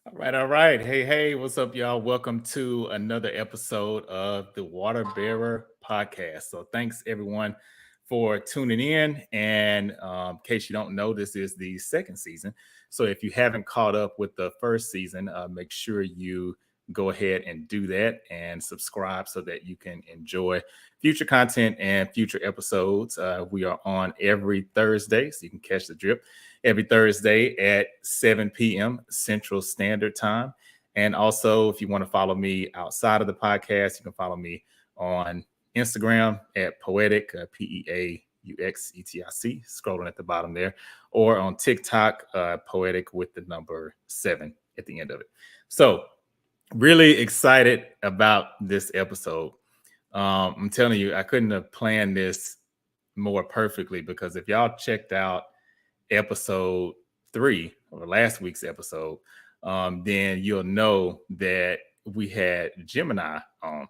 All right, all right. Hey, what's up, y'all? Welcome to another episode of the Water Bearer podcast. So, thanks everyone for tuning in. And in case you don't know, this is the second season. So, if you haven't caught up with the first season, make sure you go ahead and do that and subscribe so that you can enjoy future content and future episodes. We are on every Thursday, so you can catch the drip every Thursday at 7 p.m. Central Standard Time. And also, if you want to follow me outside of the podcast, you can follow me on Instagram at Poetic, P-E-A-U-X-E-T-I-C, scrolling at the bottom there, or on TikTok, Poetic with the number 7 at the end of it. So, really excited about this episode. I'm telling you, I couldn't have planned this more perfectly because if y'all checked out episode 3 or last week's episode, then you'll know that we had Gemini on.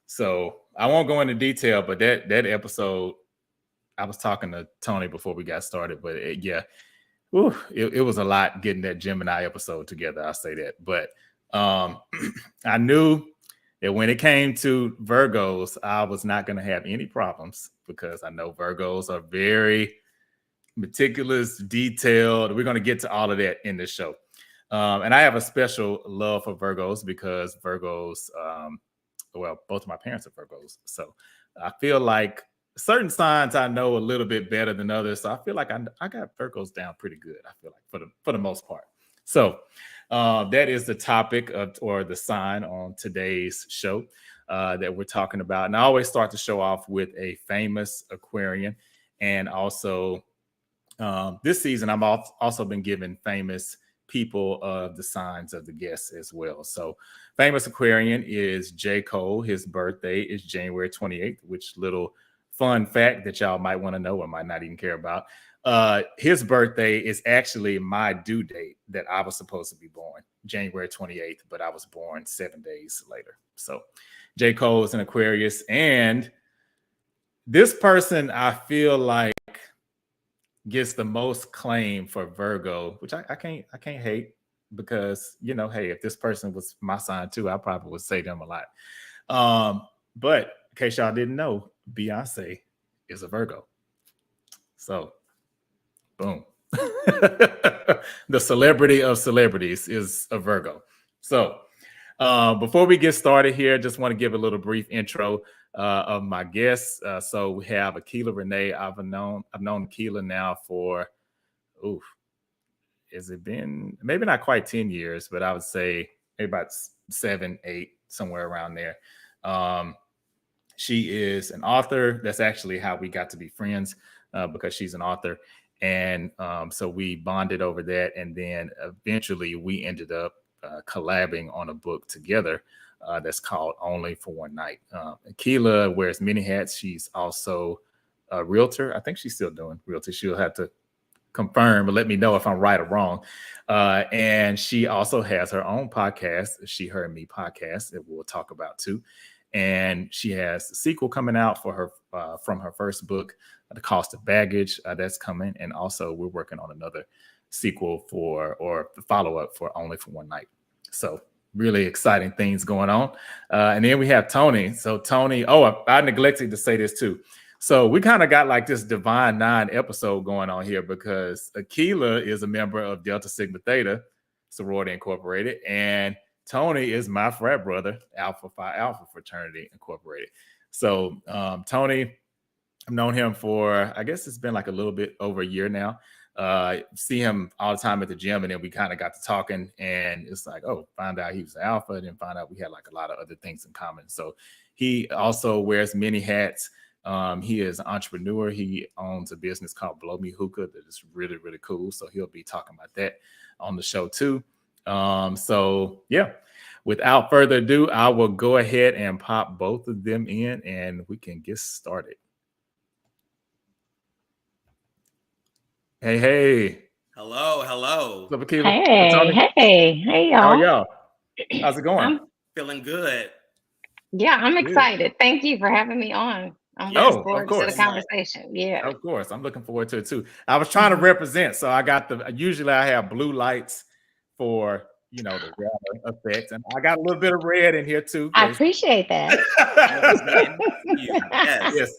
So I won't go into detail, but that episode, I was talking to Tony before we got started, but it was a lot getting that Gemini episode together. I'll say that. But I knew that when it came to Virgos, I was not going to have any problems because I know Virgos are very meticulous, detailed. We're going to get to all of that in this show. And I have a special love for Virgos because Virgos, both of my parents are Virgos. So I feel like certain signs I know a little bit better than others. So I feel like I got Virgos down pretty good. I feel like for the most part. So that is the topic or the sign on today's show that we're talking about. And I always start the show off with a famous Aquarian. And also this season, I've also been given famous people of the signs of the guests as well. So famous Aquarian is J. Cole. His birthday is January 28th, which little fun fact that y'all might want to know or might not even care about. His birthday is actually my due date that I was supposed to be born, January 28th, but I was born 7 days later. So J. Cole is an Aquarius. And this person, I feel like, gets the most claim for Virgo, which I can't hate because, hey, if this person was my sign too, I probably would say them a lot. But in case y'all didn't know, Beyonce is a Virgo. So, boom. The celebrity of celebrities is a Virgo. So, before we get started here, just want to give a little brief intro of my guests. So we have Akela Renae. I've known Akela now for, has it been maybe not quite 10 years, but I would say maybe about 7, 8, somewhere around there. She is an author. That's actually how we got to be friends because she's an author. And so we bonded over that. And then eventually we ended up collabing on a book together that's called Only for One Night. Akela wears many hats. She's also a realtor. I think she's still doing realtor. She'll have to confirm or let me know if I'm right or wrong. And she also has her own podcast, She Heard Me podcast, that we'll talk about too. And she has a sequel coming out for her from her first book, The Cost of Baggage. That's coming. And also we're working on another sequel or the follow-up for Only for One Night. So really exciting things going on. And then we have Tony. So Tony, I neglected to say this too. So we kind of got like this Divine Nine episode going on here because Akela is a member of Delta Sigma Theta Sorority Incorporated, and Tony is my frat brother, Alpha Phi Alpha Fraternity Incorporated. So Tony, I've known him for, I guess it's been like a little bit over a year now. See him all the time at the gym, and then we kind of got to talking, and it's like, find out he was Alpha, and then find out we had like a lot of other things in common. So he also wears many hats. He is an entrepreneur. He owns a business called Blow Me Hookah that is really, really cool. So he'll be talking about that on the show too. So yeah, without further ado, I will go ahead and pop both of them in and we can get started. Hey. Hello. What's up, Akela? Hey, y'all. How are y'all? How's it going? I'm feeling good. Yeah, I'm excited. Thank you for having me on. I'm looking forward to the conversation. Yeah. Of course. I'm looking forward to it too. I was trying to represent. So I got usually I have blue lights for the weather effect, and I got a little bit of red in here too. I appreciate that.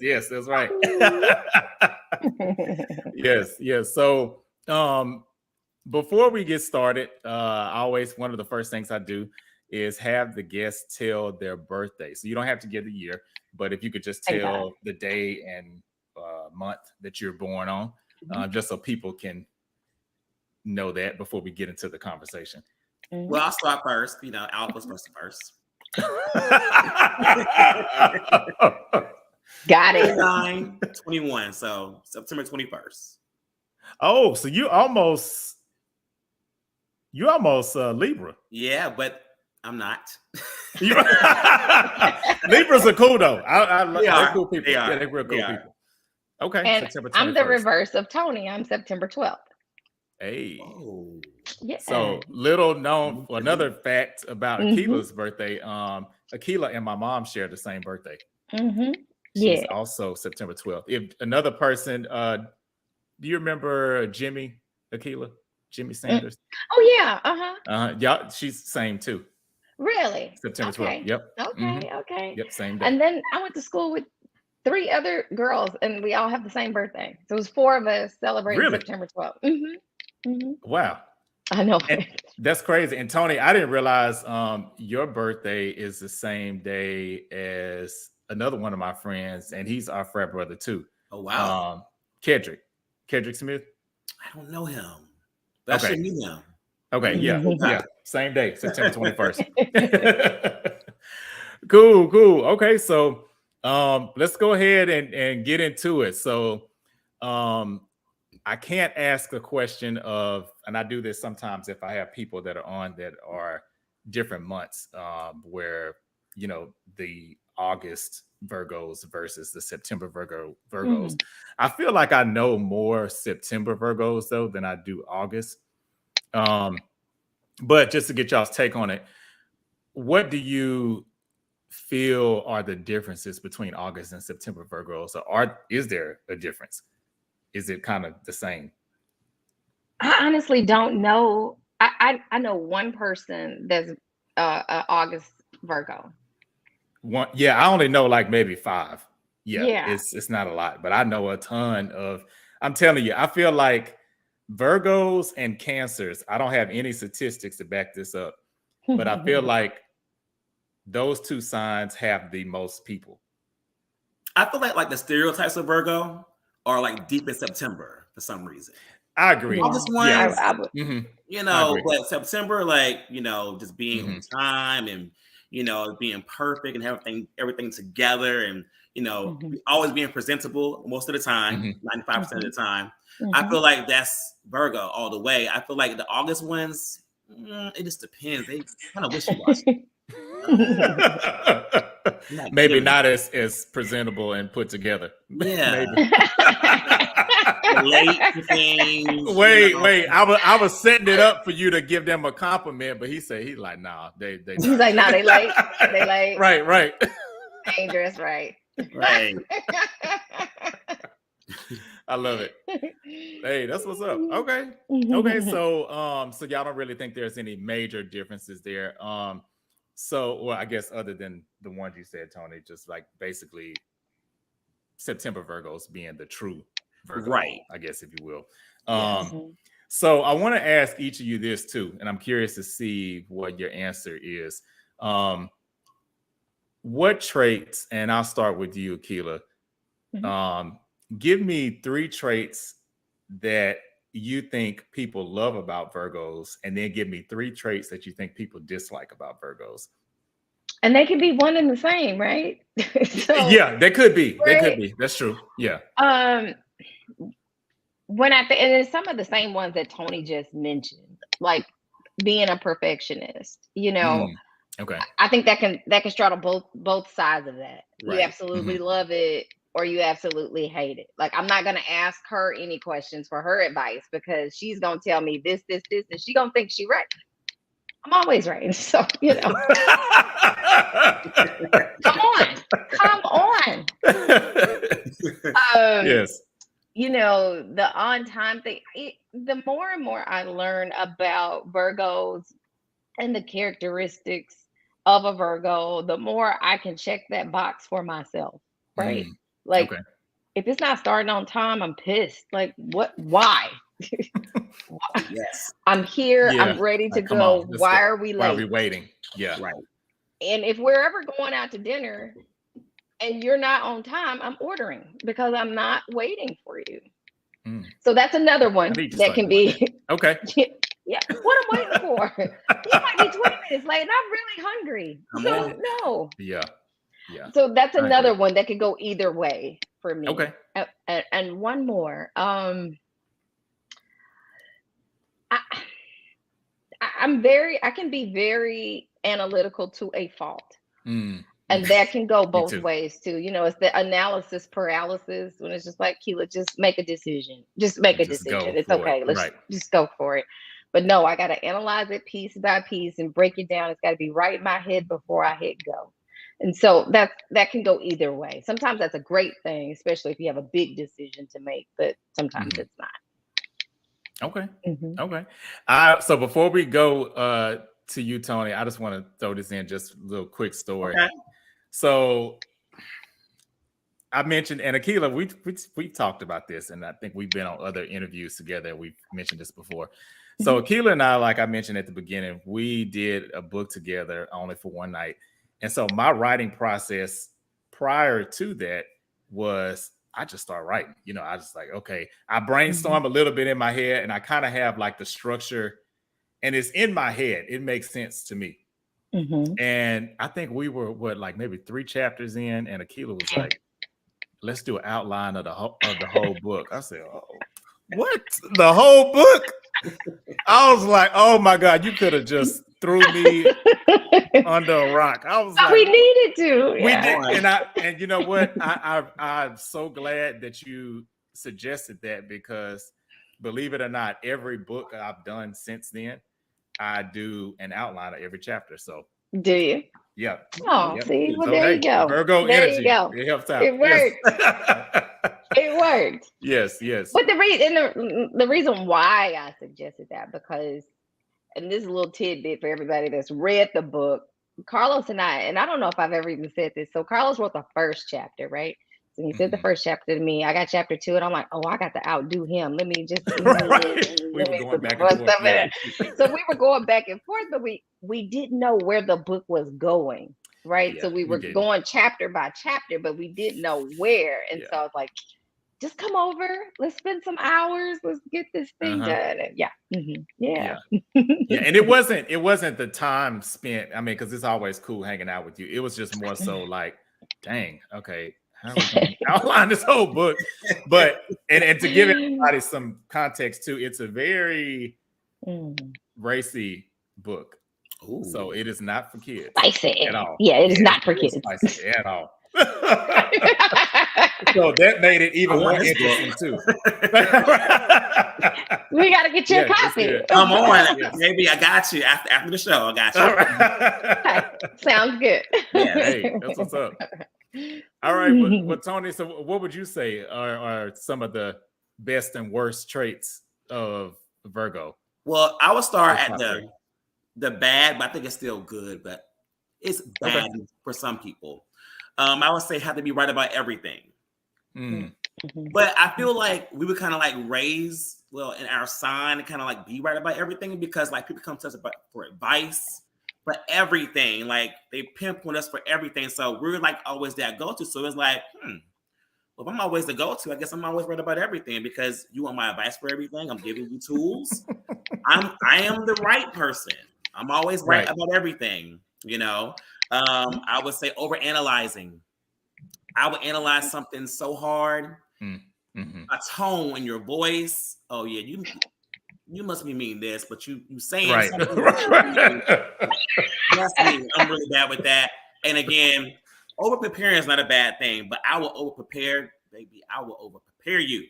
Yes, that's right. Yes. So, before we get started, one of the first things I do is have the guests tell their birthday. So you don't have to give the year, but if you could just tell the day and month that you're born on, just so people can know that before we get into the conversation. Well, I'll start first. Alpha's first. Got it. 21, so September 21st. Oh, so you almost Libra. Yeah, but I'm not. Libras are cool though. They're cool people. They're real cool people. Okay. And September 21st. I'm the reverse of Tony. I'm September 12th. Hey. Oh. Yeah. So little known another fact about Akela's birthday. Akela and my mom share the same birthday. She's also September 12th. If another person, do you remember Jimmy Sanders? Oh yeah. Yeah, she's same too. Really? September 12th. Yep. Okay. Yep, same day. And then I went to school with 3 other girls, and we all have the same birthday. So it was 4 of us celebrating September 12th. Wow. I know. And that's crazy. And Tony, I didn't realize your birthday is the same day as another one of my friends, and he's our frat brother too. Oh wow. Kedrick Smith. I don't know him. But I should knew him. Okay, yeah. Same day, September 21st. Cool. Okay, so let's go ahead and get into it. So I can't ask a question of, and I do this sometimes if I have people that are on that are different months, where the August Virgos versus the September Virgos. I feel like I know more September Virgos though than I do August. But just to get y'all's take on it, what do you feel are the differences between August and September Virgos? Or is there a difference? Is it kind of the same? I honestly don't know. I know one person that's August Virgo. One, I only know like maybe 5. It's not a lot, but I know a ton of. I'm telling you, I feel like Virgos and Cancers. I don't have any statistics to back this up, but I feel like those 2 signs have the most people. I feel like the stereotypes of Virgo are like deep in September for some reason. I agree. August ones, but September, just being on time and being perfect and everything together and always being presentable most of the time, 95% of the time. I feel like that's Virgo all the way. I feel like the August ones, it just depends. They kind of wishy-washy. Maybe not as presentable and put together. Yeah. Late things. Wait. I was setting it up for you to give them a compliment, but he's like, nah, they he's like, nah, they late. They late. Right. Dangerous, right. I love it. Hey, that's what's up. Okay. So y'all don't really think there's any major differences there. So I guess other than the ones you said, Tony, just like basically September Virgos being the true Virgo, right? I guess, if you will. So I want to ask each of you this too, and I'm curious to see what your answer is. What traits, and I'll start with you, Akela. Give me 3 traits that you think people love about Virgos, and then give me 3 traits that you think people dislike about Virgos. And they can be one and the same, right? They could be. Right? They could be. That's true. Yeah. When and it's some of the same ones that Tony just mentioned, like being a perfectionist. Okay. I think that can straddle both sides of that. Right. You absolutely love it, or you absolutely hate it. Like, I'm not going to ask her any questions for her advice because she's going to tell me this, and she's going to think she's right. I'm always right. So, Come on. Yes. The on time thing, the more and more I learn about Virgos, and the characteristics of a Virgo, the more I can check that box for myself, right? Like, if it's not starting on time, I'm pissed. Like, what? Why? Yes. I'm here. Yeah. I'm ready to go. Why are we late? Why are we waiting? Yeah. Right. And if we're ever going out to dinner and you're not on time, I'm ordering because I'm not waiting for you. So that's another one that can be okay. Yeah, what I'm waiting for. You might be 20 minutes late and I'm really hungry. So no. Yeah. Yeah. So that's another one that could go either way for me. Okay. And one more. I can be very analytical to a fault. And that can go both ways too. You know, it's the analysis paralysis when it's just like, Akela, just make a decision. Just make a decision. It's okay. Let's just go for it. But no, I got to analyze it piece by piece and break it down. It's got to be right in my head before I hit go. And so that can go either way. Sometimes that's a great thing, especially if you have a big decision to make, but sometimes it's not. Okay. Okay. So before we go to you, Tony, I just want to throw this in, just a little quick story. Okay. So I mentioned, and Akela, we talked about this, and I think we've been on other interviews together. We've mentioned this before. So Akela and I, like I mentioned at the beginning, we did a book together only for one night. And so my writing process prior to that was I just start writing. You know, I just like, okay, I brainstorm a little bit in my head and I kind of have like the structure and it's in my head. It makes sense to me. And I think we were like maybe 3 chapters in, and Akela was like, let's do an outline of the whole book. I said, oh, what? The whole book? I was like, oh my God, you could have just threw me under a rock. I was like, we needed to. We did. And you know what? I'm so glad that you suggested that, because believe it or not, every book I've done since then, I do an outline of every chapter. So do you? Yeah. Oh, see, well, so, there you go. Virgo there energy. You go. It helps out. It worked. It worked. Yes. But the reason why I suggested that, because, and this is a little tidbit for everybody that's read the book, Carlos and I don't know if I've ever even said this. So Carlos wrote the first chapter, right? So he said the first chapter to me. I got chapter 2, and I'm like, oh, I got to outdo him. Let me just. We were going back and forth. Yeah. So we were going back and forth, but we didn't know where the book was going, right? Yeah, so we were going chapter by chapter, but we didn't know where. And so I was like, just come over. Let's spend some hours. Let's get this thing done. And yeah. And it wasn't the time spent. I mean, because it's always cool hanging out with you. It was just more so like, dang, okay, how are we going to outline this whole book? But and to give everybody some context too, it's a very racy book. Ooh. So it is not for kids. Spicy at all. Yeah, it is not for kids. Spicy at all. So that made it even more interesting too. We got to get you a copy. Come on, maybe I got you after the show. I got you. Right. Sounds good. Yeah, hey, that's what's up. All right, well, Tony. So, what would you say are some of the best and worst traits of Virgo? Well, I would start at the bad, but I think it's still good. But it's bad for some people. I would say have to be right about everything. But I feel like we would kind of like raise, in our sign, kind of like be right about everything, because like people come to us for advice, for everything. Like they pinpoint us for everything. So we're like always that go-to. So it's like, well, if I'm always the go-to, I guess I'm always right about everything, because you want my advice for everything. I'm giving you tools. I am the right person. I'm always right about everything, you know. I would say overanalyzing. I would analyze something so hard. A tone in your voice. Oh yeah, you must be meaning this, but you saying something. That's me. I'm really bad with that. And again, over preparing is not a bad thing, but I will over prepare, baby. I will over prepare you.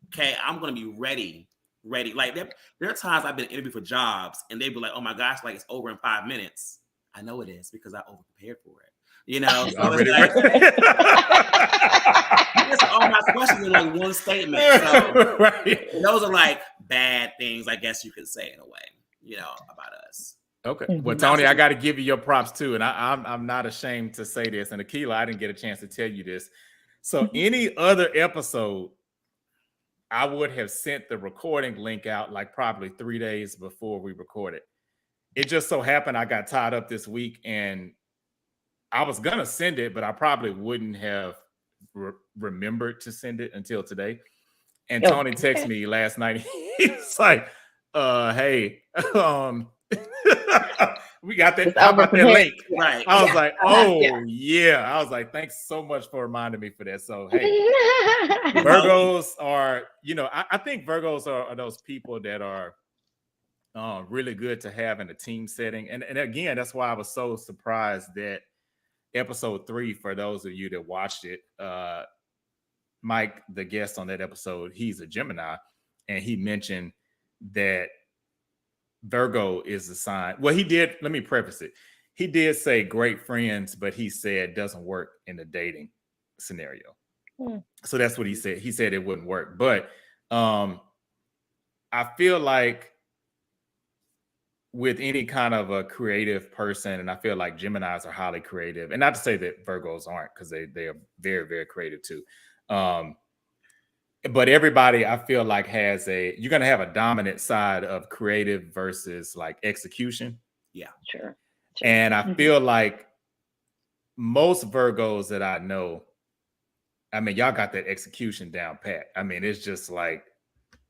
Okay, I'm gonna be ready. Like there are times I've been interviewed for jobs, and they be like, "Oh my gosh, like it's over in 5 minutes." I know it is because I over prepared for it. You know, so it's like it's all my questions in like one statement. So those are like bad things, I guess you could say in a way, you know, about us. Okay. Well, Tony, I got to give you your props too, and I'm not ashamed to say this. And Akela, I didn't get a chance to tell you this. So any other episode, I would have sent the recording link out like probably 3 days before we recorded. It just so happened I got tied up this week, and I was gonna send it, but I probably wouldn't have remembered to send it until today. And Tony texted me last night. He's like, "Hey, we got that. How about that link?" Right. I was like, "Oh yeah." I was like, "Thanks so much for reminding me for that." So hey, Virgos are, I think Virgos are those people that are really good to have in a team setting. And again, that's why I was so surprised that episode 3, for those of you that watched it, Mike, the guest on that episode, he's a Gemini, and he mentioned that Virgo is the sign. Well, he did. Let me preface it. He did say great friends, but he said doesn't work in the dating scenario. So that's what he said. He said it wouldn't work. But I feel like with any kind of a creative person, and I feel like Geminis are highly creative, and not to say that Virgos aren't, because they are very, very creative too. But everybody, I feel like, you're going to have a dominant side of creative versus like execution. Yeah, sure. And I feel like most Virgos that I know, I mean, y'all got that execution down pat. I mean, it's just like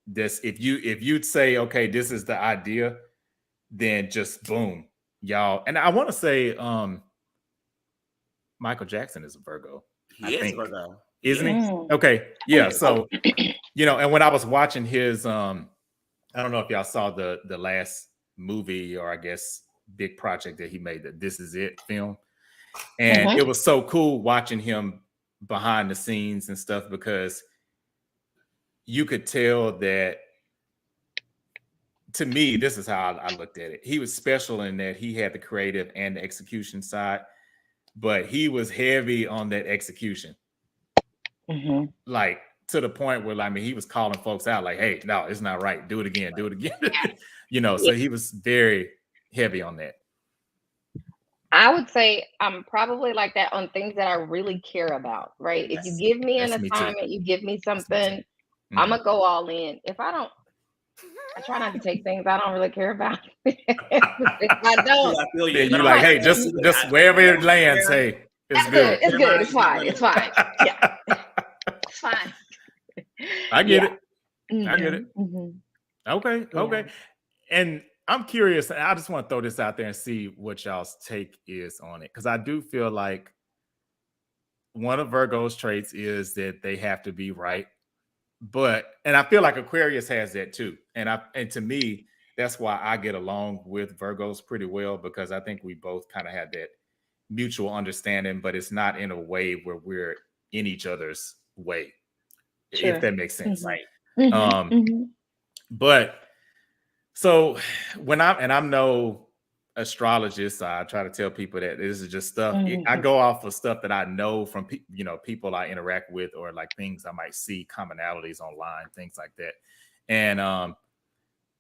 this. If you'd say, okay, this is the idea, then just boom, y'all. And I want to say Michael Jackson is a Virgo. He is Virgo. Isn't he? Okay. Yeah. So, and when I was watching his, I don't know if y'all saw the last movie, or I guess big project that he made, the This Is It film. And it was so cool watching him behind the scenes and stuff, because you could tell that, to me, this is how I looked at it. He was special in that he had the creative and the execution side, but he was heavy on that execution. Like, to the point where, I mean, he was calling folks out like, hey, no, it's not right. Do it again. Do it again. So he was very heavy on that. I would say I'm probably like that on things that I really care about, right? If you give me an assignment, you give me something, I'm going to go all in. If I don't, I try not to take things I don't really care about. If I don't, then you're like, hey, just wherever it lands, hey, it's good. It's good. It's fine. It's fine. Yeah. It's fine. I get it. I get it. Okay. And I'm curious. I just want to throw this out there and see what y'all's take is on it. Because I do feel like one of Virgo's traits is that they have to be right. And I feel like Aquarius has that too. And to me, that's why I get along with Virgos pretty well, because I think we both kind of have that mutual understanding, but it's not in a way where we're in each other's way, if that makes sense. But so when I'm no astrologist, I try to tell people that this is just stuff. I go off of stuff that I know from people I interact with, or like things I might see, commonalities online, things like that. And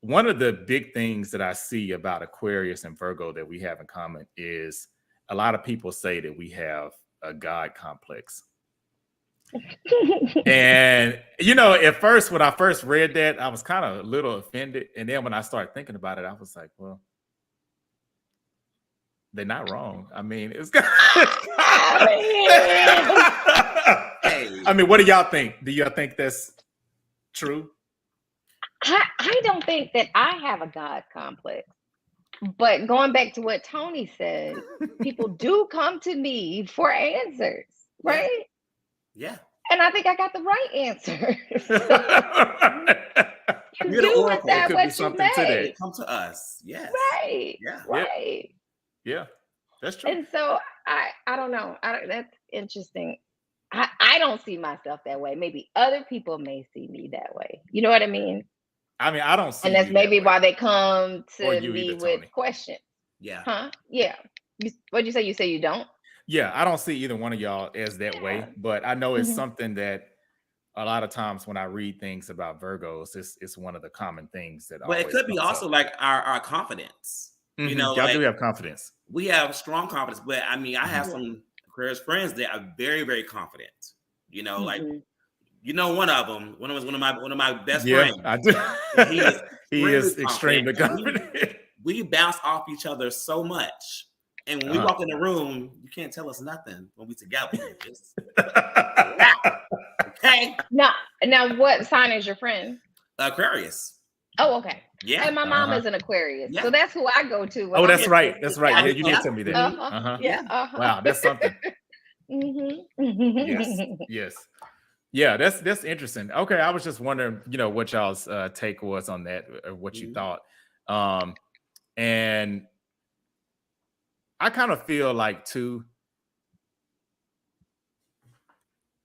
one of the big things that I see about Aquarius and Virgo that we have in common is a lot of people say that we have a God complex. And at first, when I first read that, I was kind of a little offended. And then when I started thinking about it, I was like, well, they're not wrong. I mean, it's I mean, what do y'all think? Do y'all think that's true? I don't think that I have a God complex. But going back to what Tony said, people do come to me for answers, right? Yeah. And I think I got the right answer. You're the oracle. That could be something today. Come to us. Yes. Right. Yeah. Right. Yeah. That's true. And so I don't know. That's interesting. I don't see myself that way. Maybe other people may see me that way. You know what I mean? I mean, I don't see. And that's maybe why they come to me with questions. Yeah. Huh? Yeah. What'd you say? You say you don't? Yeah, I don't see either one of y'all as that way, but I know it's something that a lot of times when I read things about Virgos, it's one of the common things that. But it could be also like our confidence. You know, y'all do have confidence. We have strong confidence, but I mean, I have some Aquarius friends that are very, very confident. You know, like one of them. One of my best friends. I do. He is extremely confident. We bounce off each other so much, and when we walk in the room, you can't tell us nothing when we together. Okay. Now, what sign is your friend? Aquarius. Oh, okay. Yeah. And my mom is an Aquarius, so that's who I go to. Oh, that's right. That's right. Yeah, you did tell me that. Yeah. Wow, that's something. Yes. Yeah, that's interesting. Okay, I was just wondering, what y'all's take was on that, or what you thought. And I kind of feel like too,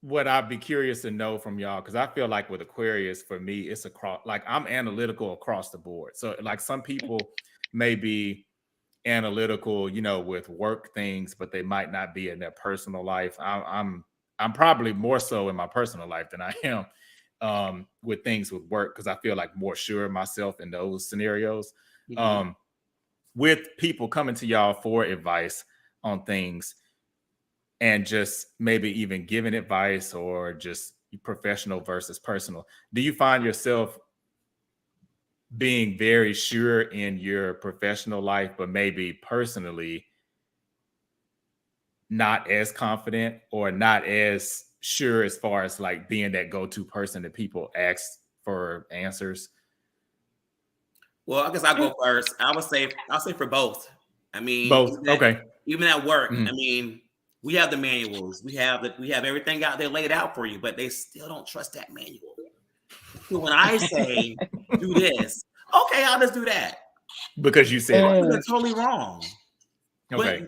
what I'd be curious to know from y'all, because I feel like with Aquarius, for me, it's like I'm analytical across the board. So like some people may be analytical, with work things, but they might not be in their personal life. I'm probably more so in my personal life than I am with things with work, because I feel like more sure of myself in those scenarios. With people coming to y'all for advice on things, and just maybe even giving advice, or just professional versus personal, do you find yourself being very sure in your professional life, but maybe personally not as confident, or not as sure as far as like being that go-to person that people ask for answers? Well, I guess I'll go first. I'll say for both. I mean, both. Even at work, I mean, we have the manuals. We have everything out there laid out for you, but they still don't trust that manual. So when I say do this, okay, I'll just do that. Because you said they're totally wrong. Okay.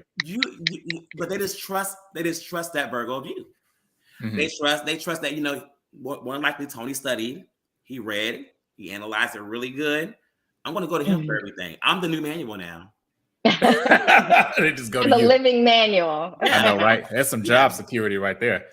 But they just trust that Virgo view. They trust that, more likely Tony studied, he read, he analyzed it really good. I'm going to go to him for everything. I'm the new manual now. They just go to the you. living manual. I know, right? That's some job security right there.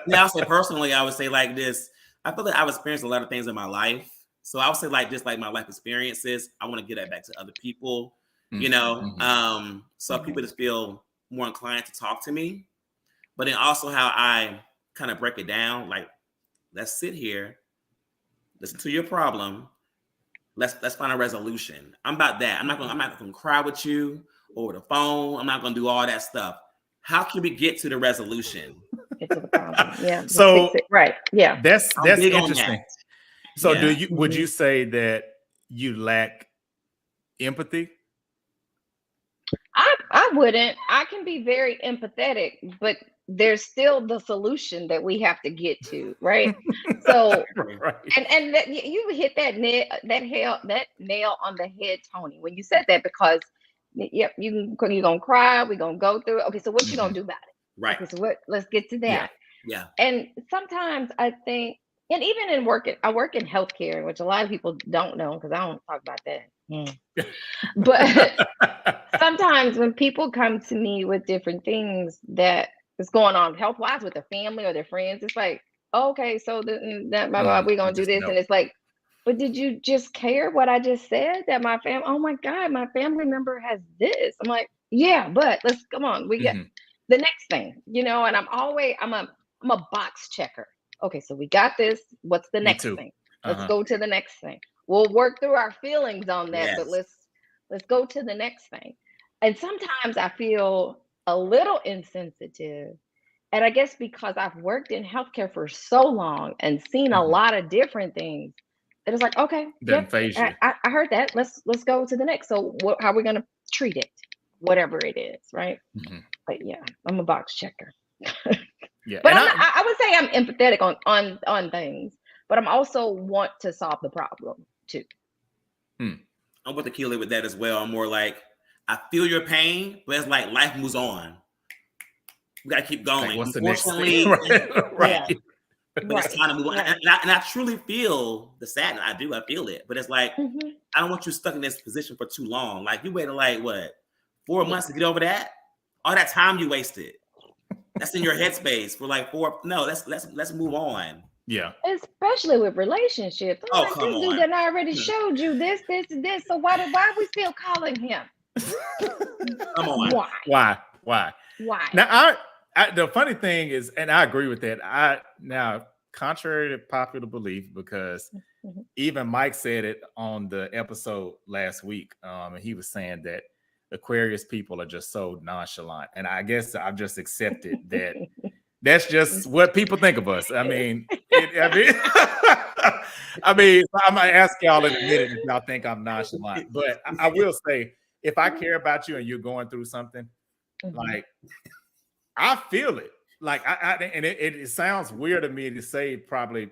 Now, say personally, I would say like this. I feel like I've experienced a lot of things in my life. So I would say like just like my life experiences, I want to get that back to other people, so people just feel more inclined to talk to me. But then also how I kind of break it down, like, let's sit here, listen to your problem. Let's find a resolution. I'm about that. I'm not gonna cry with you over the phone. I'm not gonna do all that stuff. How can we get to the resolution? Get to the problem. Yeah. So right. Yeah. That's interesting. That. So yeah. would you say that you lack empathy? I wouldn't. I can be very empathetic, but there's still the solution that we have to get to, right? So, right. and that, you hit that nail on the head, Tony, when you said that, because you're gonna cry, we're gonna go through it. Okay, so what you gonna do about it? Right. Okay, so let's get to that. Yeah. And sometimes I think, and even in work, I work in healthcare, which a lot of people don't know because I don't talk about that. But sometimes when people come to me with different things that is going on health-wise with their family or their friends, it's like, okay, so we're gonna do this, and it's like, but did you just care what I just said? That my family, oh my God, my family member has this. I'm like, yeah, but let's come on, we get the next thing, and I'm a box checker. Okay, so we got this. What's the next thing? Let's go to the next thing. We'll work through our feelings on that, but let's go to the next thing. And sometimes I feel a little insensitive. And I guess because I've worked in healthcare for so long and seen a lot of different things, that it's like, okay, I heard that. Let's go to the next. So how are we going to treat it? Whatever it is, right? But yeah, I'm a box checker. Yeah, but I would say I'm empathetic on things, but I'm also want to solve the problem too. I'm with Akela with that as well. I'm more like, I feel your pain, but it's like life moves on. We gotta keep going. Like, what's the next thing? Right. But it's time to move on. And I truly feel the sadness. I do. I feel it. But it's like, I don't want you stuck in this position for too long. Like, you waited like what, 4 months to get over that? All that time you wasted. That's in your headspace for like 4. No, let's move on. Yeah. Especially with relationships. I'm like, come this dude on. that I already showed you this, this, and this. So why are we still calling him? Come on. Why? Now, the funny thing is, and I agree with that. Now, contrary to popular belief, because even Mike said it on the episode last week, and he was saying that Aquarius people are just so nonchalant, and I guess I've just accepted that. That's just what people think of us. I mean, I mean, I'm gonna ask y'all in a minute if y'all think I'm nonchalant, but I will say, if I care about you and you're going through something, like I feel it. Like and it sounds weird to me to say probably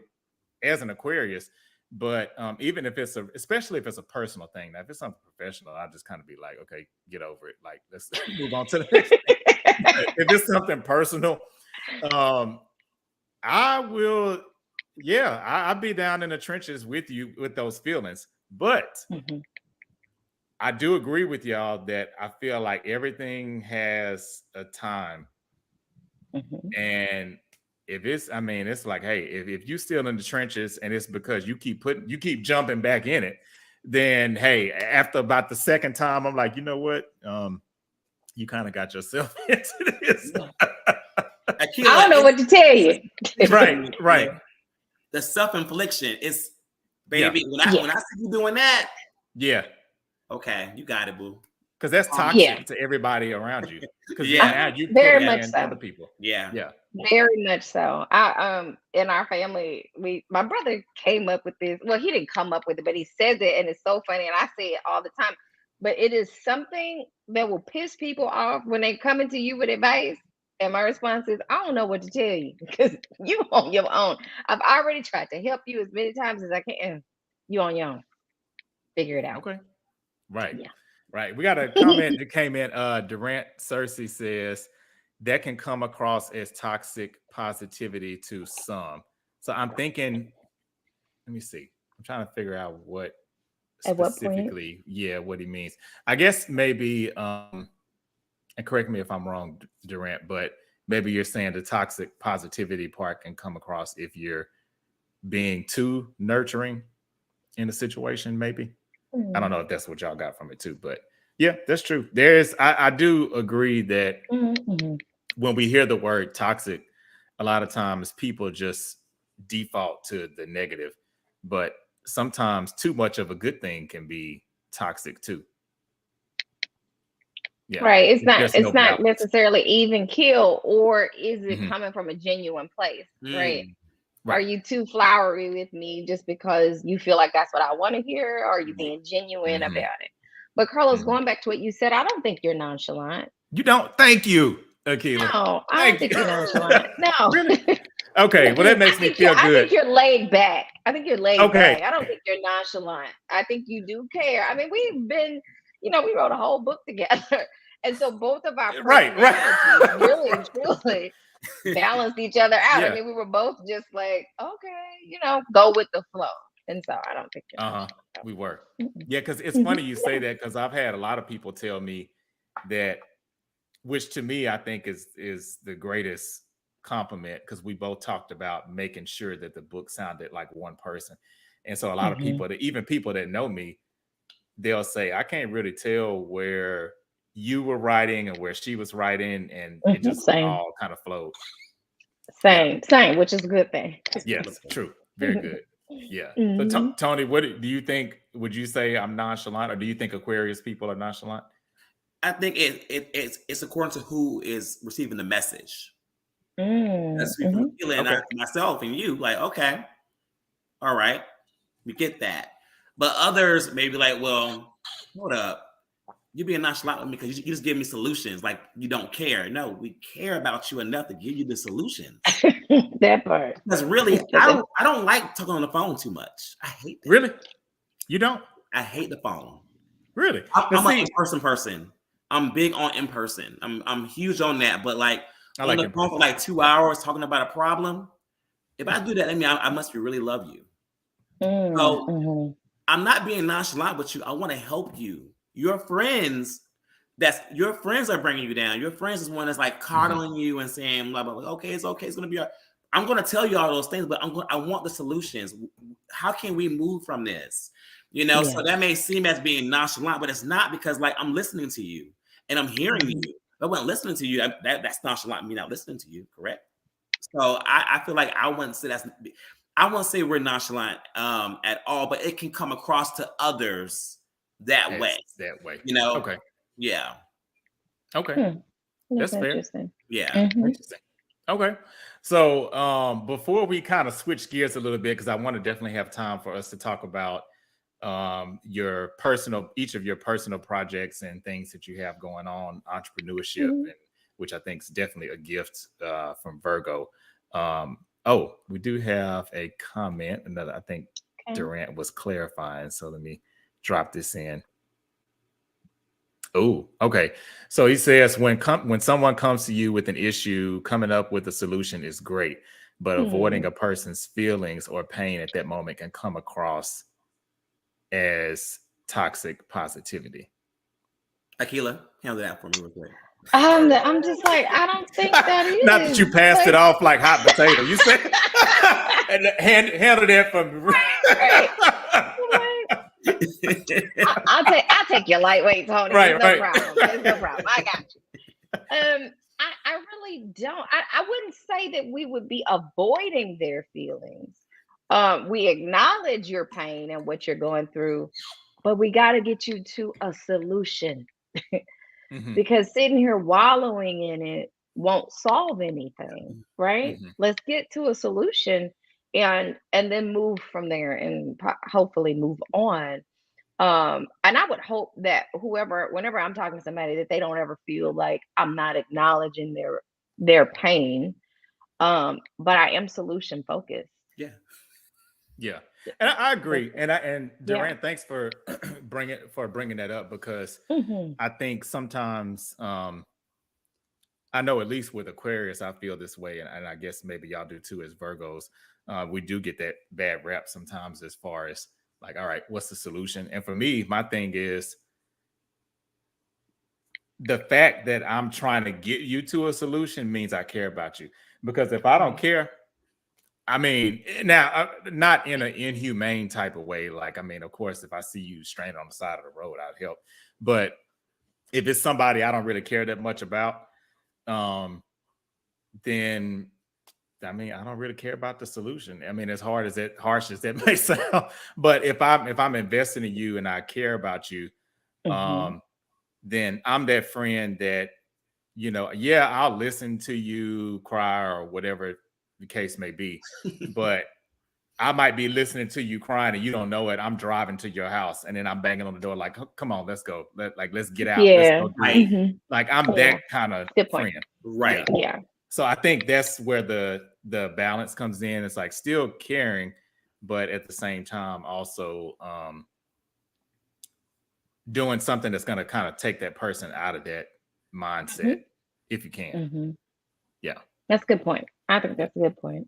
as an Aquarius, but even if especially if it's a personal thing. Now, if it's something professional, I'll just kind of be like, okay, get over it. Like, let's move on to the next thing. If it's something personal, I will, I'll be down in the trenches with you with those feelings. But I do agree with y'all that I feel like everything has a time. And if it's like, hey, if you still in the trenches and it's because you keep jumping back in it, then hey, after about the second time, I'm like, you know what? You kind of got yourself into this. Akela, I don't know what to tell you. Right. The self-infliction is, baby. When I see you doing that, okay, you got it, boo. Because that's toxic to everybody around you. Because now you very much so. Other people. Yeah. Very much so. I in our family, my brother came up with this. Well, he didn't come up with it, but he says it, and it's so funny. And I say it all the time. But it is something that will piss people off when they come into you with advice. And my response is, I don't know what to tell you because you on your own. I've already tried to help you as many times as I can. You on your own. Figure it out. Okay. Right. Yeah. Right. We got a comment that came in. Durant Cersei says that can come across as toxic positivity to some. So I'm thinking, let me see. I'm trying to figure out what specifically, what he means. I guess maybe, and correct me if I'm wrong, Durant, but maybe you're saying the toxic positivity part can come across if you're being too nurturing in a situation, maybe. I don't know if that's what y'all got from it too, but yeah, that's true. I do agree that when we hear the word toxic, a lot of times people just default to the negative, but sometimes too much of a good thing can be toxic too. Yeah. Right. It's not necessarily even kill, or is it coming from a genuine place? Right. Are you too flowery with me just because you feel like that's what I want to hear? Or are you being genuine about it? But Carlos, going back to what you said, I don't think you're nonchalant. You don't? Thank you, Akela. No, I don't think you're nonchalant. No. Really? Okay, well, that makes me feel good. I think you're laid back. I don't think you're nonchalant. I think you do care. I mean, we've been, we wrote a whole book together. And so both of our personalities really, truly balanced each other out. I mean, we were both just like, okay, go with the flow. And so I don't think we were. Yeah, because it's funny you say that, because I've had a lot of people tell me that, which to me I think is the greatest compliment, because we both talked about making sure that the book sounded like one person. And so a lot of people, even people that know me, they'll say, I can't really tell where you were writing and where she was writing, and it just all kind of flowed. Same, which is a good thing. Yes, true. Very good. Yeah. So Tony, what do you think? Would you say I'm nonchalant, or do you think Aquarius people are nonchalant? I think it's according to who is receiving the message. That's people feeling, myself and you, like, okay, all right, we get that. But others may be like, well, hold up. You're being nonchalant with me because you just give me solutions. Like, you don't care. No, we care about you enough to give you the solutions. That part. Because really, I don't like talking on the phone too much. I hate that. Really? You don't? I hate the phone. Really? I'm an in-person person. I'm big on in-person. I'm huge on that. But like on the phone for like 2 hours talking about a problem, if I do that, I mean, I must really love you. So I'm not being nonchalant with you. I want to help you. Your friends are bringing you down. Your friends is one that's like coddling you and saying, blah, blah, blah. Okay, it's okay. It's going to be all right. I'm going to tell you all those things, but I want the solutions. How can we move from this? You know, so that may seem as being nonchalant, but it's not, because like I'm listening to you and I'm hearing you. If I wasn't listening to you, that's nonchalant, me not listening to you, correct? So I feel like I wouldn't say we're nonchalant at all, but it can come across to others that way. You know? Okay. Yeah. Okay. That's fair. Interesting. Yeah. Interesting. Okay. So before we kind of switch gears a little bit, because I want to definitely have time for us to talk about each of your personal projects and things that you have going on, entrepreneurship, and which I think is definitely a gift from Virgo. We do have a comment, another, I think Durant was clarifying. So let me drop this in. Oh, okay. So he says when someone comes to you with an issue, coming up with a solution is great, but avoiding a person's feelings or pain at that moment can come across as toxic positivity. Akela, handle that for me real quick. I'm just like, I don't think that is. Not that you passed it off like hot potato. You said and handle that for me. Right. I'll take your lightweight, Tony. Right, There's no problem. I got you. I really don't. I wouldn't say that we would be avoiding their feelings. We acknowledge your pain and what you're going through, but we got to get you to a solution. Because sitting here wallowing in it won't solve anything, right? Let's get to a solution and then move from there and hopefully move on. And I would hope that whenever I'm talking to somebody, that they don't ever feel like I'm not acknowledging their pain. But I am solution focused. Yeah. And I agree. And Durant, thanks for bringing that up, because I think sometimes I know, at least with Aquarius, I feel this way, and I guess maybe y'all do too as Virgos. We do get that bad rap sometimes, as far as like, all right, what's the solution? And for me, my thing is the fact that I'm trying to get you to a solution means I care about you. Because if I don't care, I mean, now, not in an inhumane type of way. Like, I mean, of course, if I see you stranded on the side of the road, I'd help. But if it's somebody I don't really care that much about, then, I mean, I don't really care about the solution. I mean, as harsh as that may sound, but if I'm investing in you and I care about you, then I'm that friend that, you know, I'll listen to you cry or whatever the case may be, but I might be listening to you crying and you don't know it. I'm driving to your house and then I'm banging on the door like, come on, let's go. Let's get out. Yeah. Let's go do it. Like, I'm that kind of friend. Right. Yeah. So I think that's where the balance comes in. It's like still caring, but at the same time also doing something that's going to kind of take that person out of that mindset, if you can. Yeah. That's a good point. I think that's a good point.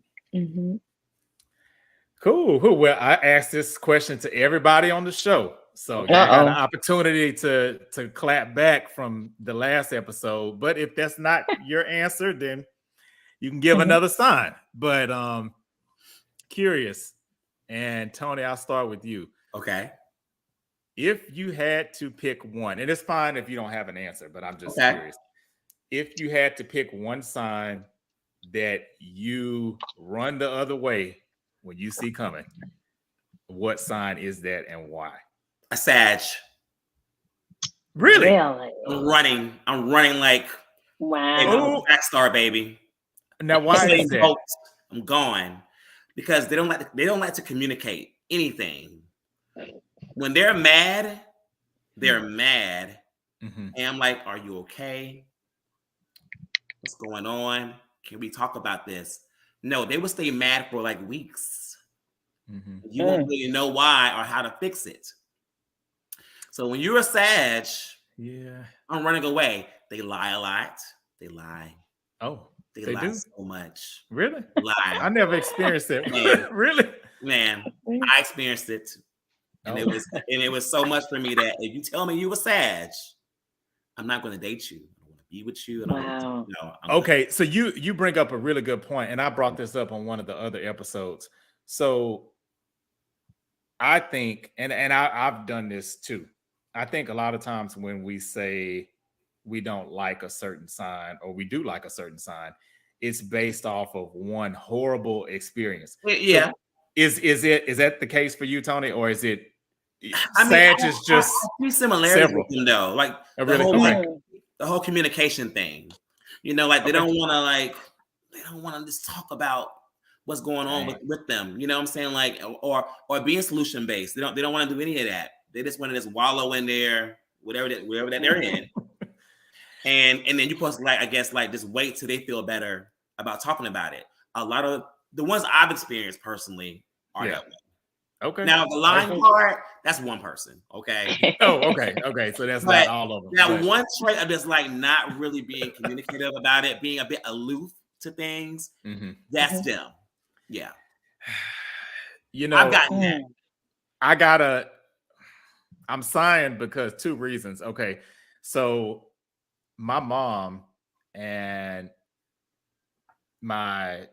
Cool. Well, I asked this question to everybody on the show, so I got an opportunity to clap back from the last episode. But if that's not your answer, then you can give another sign. But curious, and Tony, I'll start with you. Okay. If you had to pick one, and it's fine if you don't have an answer, but I'm just curious. If you had to pick one sign that you run the other way when you see coming, what sign is that and why? A Sag. Really? I'm running like track star, baby. Now, why is that? I'm gone because they don't like to communicate anything. When they're mad, and I'm like, "Are you okay? What's going on? Can we talk about this?" No, they would stay mad for like weeks. You won't really know why or how to fix it. So when you're a Sag, I'm running away. They lie a lot. They lie. Oh, they lie so much. Really? Lie. I never experienced it. Really? Man, I experienced it. And it was so much for me that if you tell me you a Sag, I'm not going to date you. I don't want to be with you. Wow. Okay, so you bring up a really good point, and I brought this up on one of the other episodes. So I think, and I've done this too. I think a lot of times when we say we don't like a certain sign or we do like a certain sign, it's based off of one horrible experience. Yeah. So is that the case for you, Tony, or is it? Sag is just I see similarities with them though, like the whole communication thing. You know, like they don't want to just talk about what's going on with them. You know what I'm saying? Like, or being solution based. They don't want to do any of that. They just want to just wallow in there, whatever that they're in. And then you're supposed to, like, I guess, like, just wait till they feel better about talking about it. A lot of the ones I've experienced personally are that way. Okay. Now the lying part, that's one person. Okay. Okay. So that's not all of them. That one trait of just like not really being communicative about it, being a bit aloof to things. That's them. Yeah. You know, I've gotten that. I'm sighing because two reasons. Okay. So my mom and my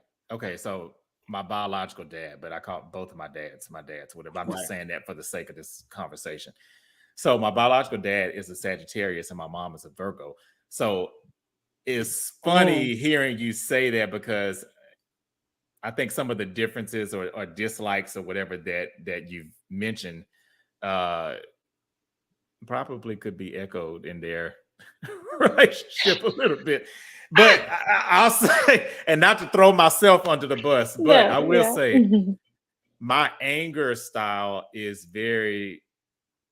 biological dad, but I call both of my dads, whatever. I'm just saying that for the sake of this conversation. So my biological dad is a Sagittarius and my mom is a Virgo. So it's funny hearing you say that, because I think some of the differences or dislikes or whatever that you've mentioned probably could be echoed in their relationship a little bit. But I'll say, and not to throw myself under the bus, but I will say my anger style is very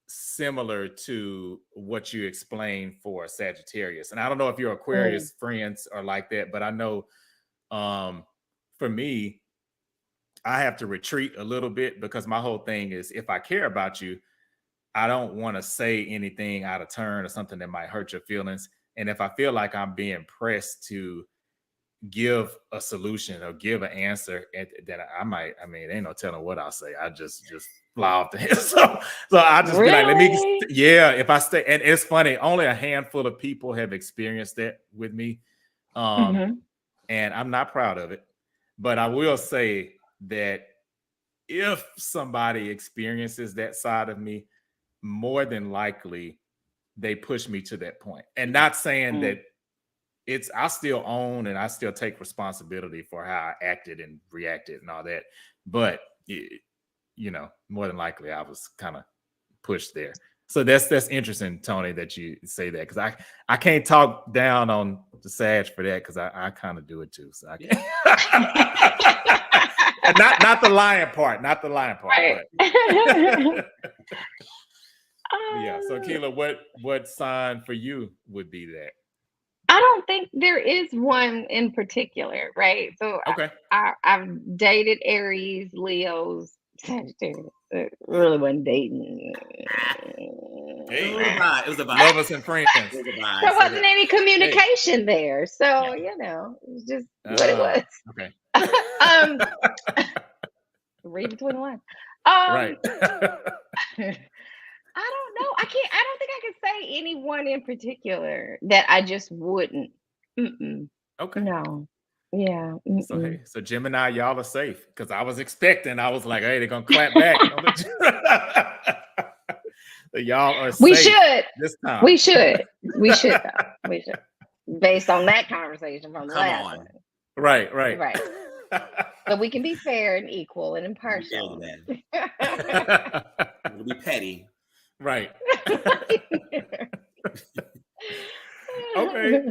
similar to what you explained for Sagittarius. And I don't know if your Aquarius friends are like that, but I know for me, I have to retreat a little bit, because my whole thing is, if I care about you, I don't want to say anything out of turn or something that might hurt your feelings. And if I feel like I'm being pressed to give a solution or give an answer, then ain't no telling what I'll say. I just fly off the head. So I just be like, if I stay. And it's funny, only a handful of people have experienced that with me. And I'm not proud of it. But I will say that if somebody experiences that side of me, more than likely they push me to that point. And not saying that I still own and I still take responsibility for how I acted and reacted and all that. But more than likely I was kind of pushed there. So that's interesting, Tony, that you say that, because I can't talk down on the Sag for that, because I kind of do it too. So I can't. not the lying part, right. But yeah. So Akela, what sign for you would be that? I don't think there is one in particular, right? So I've dated Aries, Leos, Sagittarius. It really wasn't dating. It was a vibe. Lovers and friends. There wasn't any communication there, so it was just what it was. Okay. Read between the lines. Right. I don't know. I don't think I can say anyone in particular that I just wouldn't. Okay. No. Yeah. So Gemini, y'all are safe, because I was expecting. I was like, hey, they're gonna clap back. So y'all are safe. We should this time. We should. We should. Based on that conversation from the last one. Right. So we can be fair and equal and impartial. We'll be petty. Right. Okay.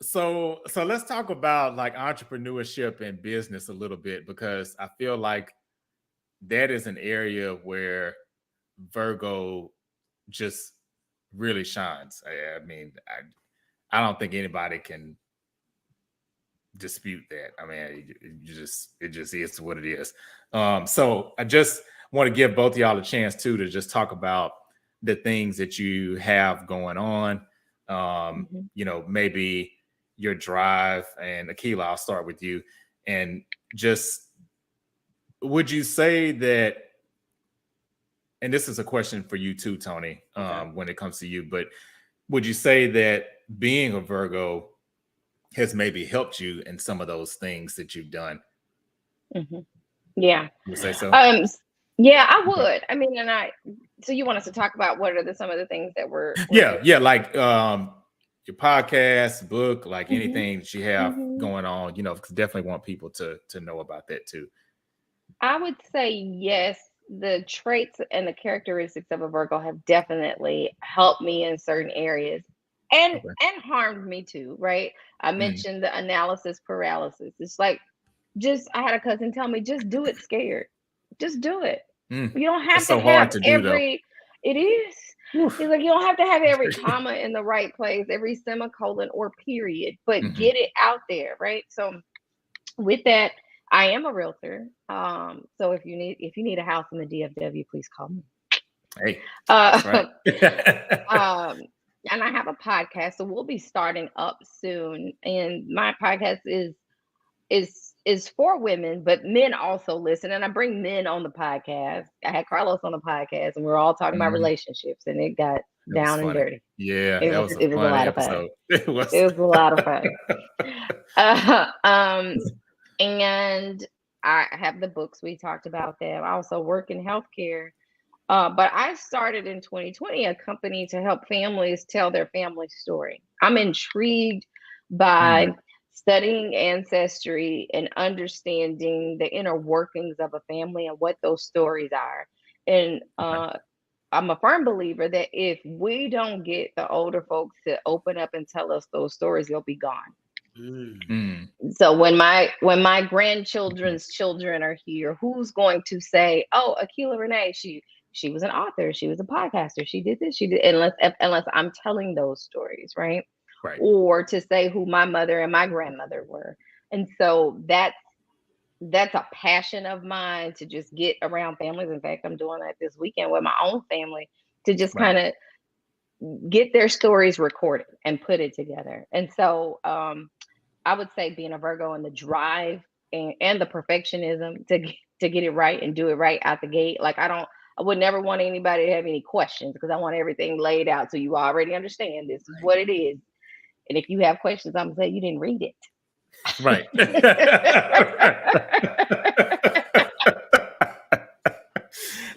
So let's talk about like entrepreneurship and business a little bit, because I feel like that is an area where Virgo just really shines. I mean, I don't think anybody can dispute that. I mean, it just is what it is. So I just want to give both of y'all a chance too to just talk about the things that you have going on. Maybe your drive. And Akela, I'll start with you. And just, would you say that, and this is a question for you too, Tony, when it comes to you, but would you say that being a Virgo has maybe helped you in some of those things that you've done. Yeah. You would say so? Yeah, I would. I mean, so you want us to talk about what are some of the things that we're like your podcast, book, like anything that you have going on, because definitely want people to know about that too. I would say yes. The traits and the characteristics of a Virgo have definitely helped me in certain areas and harmed me too, right? I mentioned the analysis paralysis. It's like, I had a cousin tell me, just do it scared. Just do it. You don't have to have every, it is. He's like, you don't have to have every comma in the right place, every semicolon or period, but get it out there, right? So with that, I am a realtor. So if you need a house in the DFW, please call me. Hey, that's right. And I have a podcast, so we'll be starting up soon. And my podcast is for women, but men also listen. And I bring men on the podcast. I had Carlos on the podcast, and we were all talking about relationships, and it got down and dirty. Yeah, it was a lot of fun. It was a lot of fun. And I have the books. We talked about them. I also work in healthcare. But I started in 2020 a company to help families tell their family story. I'm intrigued by studying ancestry and understanding the inner workings of a family and what those stories are. And I'm a firm believer that if we don't get the older folks to open up and tell us those stories, they'll be gone. So when my grandchildren's children are here, who's going to say, "Oh, Akela Renae, she was an author, she was a podcaster, she did this, she did," unless I'm telling those stories, right? Or to say who my mother and my grandmother were. And so that's a passion of mine, to just get around families. In fact, I'm doing that this weekend with my own family, to just kind of get their stories recorded and put it together. And so I would say being a Virgo, and the drive and the perfectionism to get it right and do it right out the gate. Like I would never want anybody to have any questions, because I want everything laid out so you already understand this is what it is. And if you have questions, I'm gonna say you didn't read it. Right.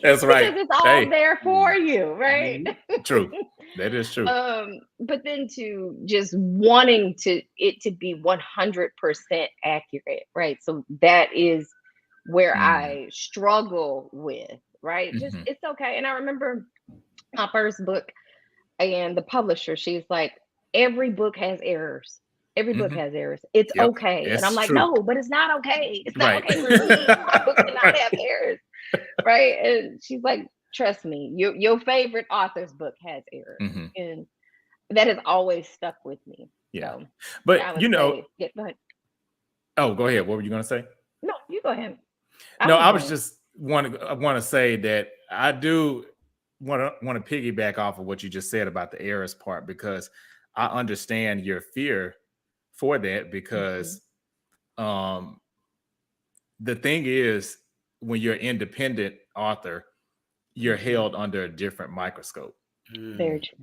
That's right. Because it's all there for you, right? True. That is true. But then to just wanting it to be 100% accurate, right? So that is where I struggle with, right? Just it's okay. And I remember my first book, and the publisher, she's like, every book has errors. Every book has errors. It's okay. And I'm like, true. No, but it's not okay. It's not okay for me. My book cannot have errors. Right. And she's like, trust me, your favorite author's book has errors. And that has always stuck with me. Yeah. So, but go ahead. Oh, go ahead. What were you going to say? No, you go ahead. I was just want to say that I do want to piggyback off of what you just said about the errors part, because I understand your fear for that, because the thing is, when you're an independent author, you're held under a different microscope. Very true.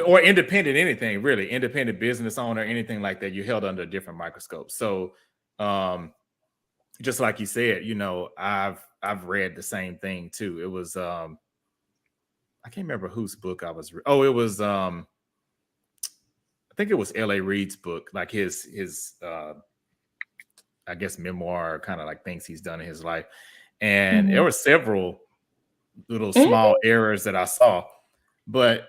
Or independent anything, really, independent business owner, anything like that, you're held under a different microscope. So just like you said, I've read the same thing too. It was I can't remember whose book I was it was I think it was L.A. Reid's book, like his I guess memoir, kind of like things he's done in his life. And there were several little small errors that I saw, but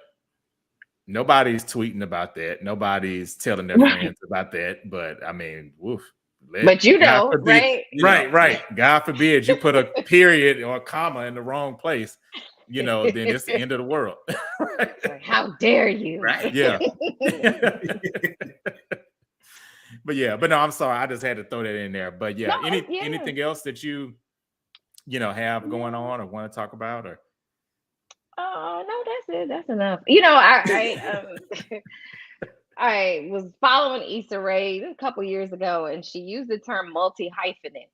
nobody's tweeting about that. Nobody's telling their friends about that. But I mean, woof. But right? Right. God forbid you put a period or a comma in the wrong place, then it's the end of the world. Right? How dare you? Right. Yeah. But no, I'm sorry. I just had to throw that in there. But yeah, anything else that you have going on or want to talk about, or? Oh, no, that's it. That's enough. I was following Issa Rae a couple years ago, and she used the term multi-hyphenate.